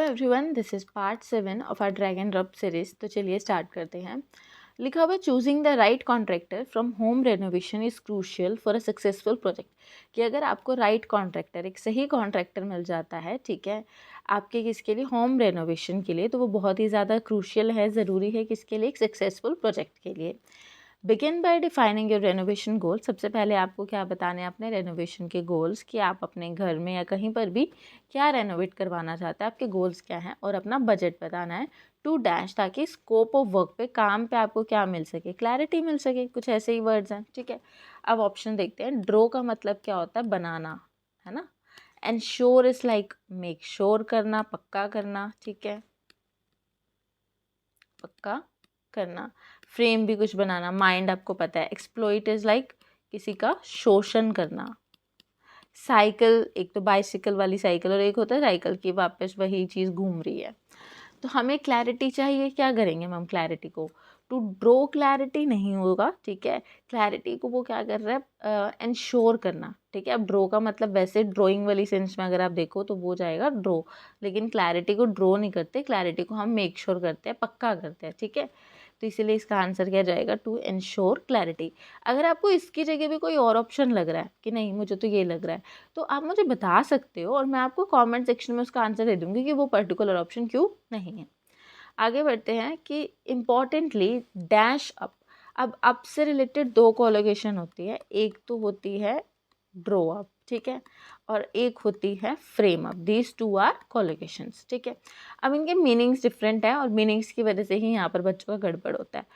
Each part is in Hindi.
Everyone, this is part 7 of our drag and drop series. तो चलिए स्टार्ट करते हैं। लिखा हुआ choosing the right contractor from home renovation is crucial for a successful project. कि अगर आपको राइट कॉन्ट्रैक्टर, एक सही कॉन्ट्रैक्टर मिल जाता है, ठीक है, आपके किसके लिए, होम रेनोवेशन के लिए, तो वो बहुत ही ज़्यादा क्रूशियल है, ज़रूरी है किसके लिए, एक सक्सेसफुल प्रोजेक्ट के लिए। Begin by defining your renovation goal. सबसे पहले आपको क्या बताने हैं अपने रेनोवेशन के गोल्स, कि आप अपने घर में या कहीं पर भी क्या रेनोवेट करवाना चाहते हैं, आपके गोल्स क्या हैं, और अपना बजट बताना है। टू डैश, ताकि स्कोप ऑफ वर्क पे, काम पे आपको क्या मिल सके, क्लैरिटी मिल सके। कुछ ऐसे ही वर्ड्स हैं, ठीक है। अब ऑप्शन देखते हैं। ड्रो का मतलब क्या होता है, बनाना, है ना। Ensure is like make sure करना, पक्का करना, ठीक है, पक्का करना। फ्रेम भी कुछ बनाना, माइंड आपको पता है। एक्सप्लॉइट इज लाइक किसी का शोषण करना। साइकिल, एक तो बाइसिकल वाली साइकिल और एक होता है साइकिल की वापस वही चीज़ घूम रही है। तो हमें क्लैरिटी चाहिए, क्या करेंगे हम क्लैरिटी को, टू ड्रो क्लैरिटी नहीं होगा, ठीक है। क्लैरिटी को वो क्या कर रहा है, इंश्योर करना, ठीक है। अब ड्रो का मतलब वैसे ड्राइंग वाली सेंस में अगर आप देखो तो वो जाएगा ड्रो, लेकिन क्लैरिटी को ड्रो नहीं करते, क्लैरिटी को हम मेक श्योर करते हैं, पक्का करते हैं, ठीक है। तो इसीलिए इसका आंसर क्या जाएगा, टू इंश्योर क्लैरिटी। अगर आपको इसकी जगह भी कोई और ऑप्शन लग रहा है कि नहीं मुझे तो ये लग रहा है, तो आप मुझे बता सकते हो और मैं आपको कमेंट सेक्शन में उसका आंसर दे दूँगी कि वो पर्टिकुलर ऑप्शन क्यों नहीं है। आगे बढ़ते हैं कि इम्पॉर्टेंटली डैश अप। अब अप से रिलेटेड दो कोलोकेशन होती है, एक तो होती है ड्रो अप, ठीक है, और एक होती है frame up. These two are collocations, ठीक है। अब इनके मीनिंग्स डिफरेंट हैं और मीनिंग्स की वजह से ही यहाँ पर बच्चों का गड़बड़ होता है।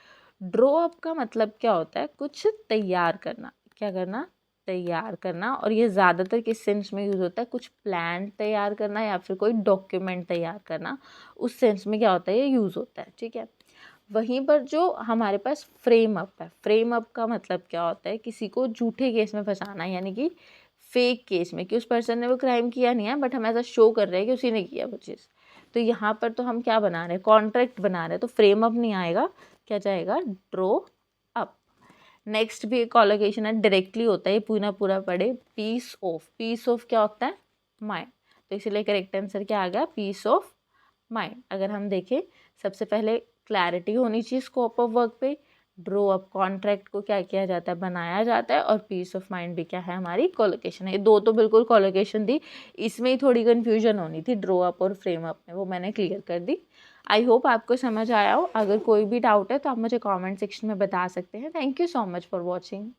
ड्रो अप का मतलब क्या होता है, कुछ तैयार करना, क्या करना, तैयार करना। और ये ज़्यादातर किस सेंस में यूज़ होता है, कुछ प्लान तैयार करना या फिर कोई डॉक्यूमेंट तैयार करना, उस सेंस में क्या होता है, ये यूज़ होता है, ठीक है। वहीं पर जो हमारे पास फ्रेम अप है, फ्रेम अप का मतलब क्या होता है, किसी को झूठे केस में फंसाना, यानी कि फेक केस में, कि उस पर्सन ने वो क्राइम किया नहीं है बट हम ऐसा शो कर रहे हैं कि उसी ने किया वो चीज़। तो यहाँ पर तो हम क्या बना रहे हैं, कॉन्ट्रैक्ट बना रहे हैं, तो फ्रेम अप नहीं आएगा, क्या जाएगा, ड्रो अप। नेक्स्ट भी एक कोलोकेशन है, डायरेक्टली होता है, ये पूरा पूरा पढ़े। पीस ऑफ, पीस ऑफ क्या होता है, माइंड। तो इसीलिए करेक्ट आंसर क्या आ गया, पीस ऑफ माइंड। अगर हम देखें, सबसे पहले क्लैरिटी होनी चाहिए स्कोप ऑफ वर्क पे, ड्रो अप कॉन्ट्रैक्ट को क्या किया जाता है, बनाया जाता है, और पीस ऑफ माइंड भी क्या है, हमारी कोलोकेशन है। ये दो तो बिल्कुल कोलोकेशन थी, इसमें ही थोड़ी कन्फ्यूजन होनी थी ड्रो अप और फ्रेम अप में, वो मैंने क्लियर कर दी। आई होप आपको समझ आया हो। अगर कोई भी डाउट है तो आप मुझे कमेंट सेक्शन में बता सकते हैं। Thank you so much for watching.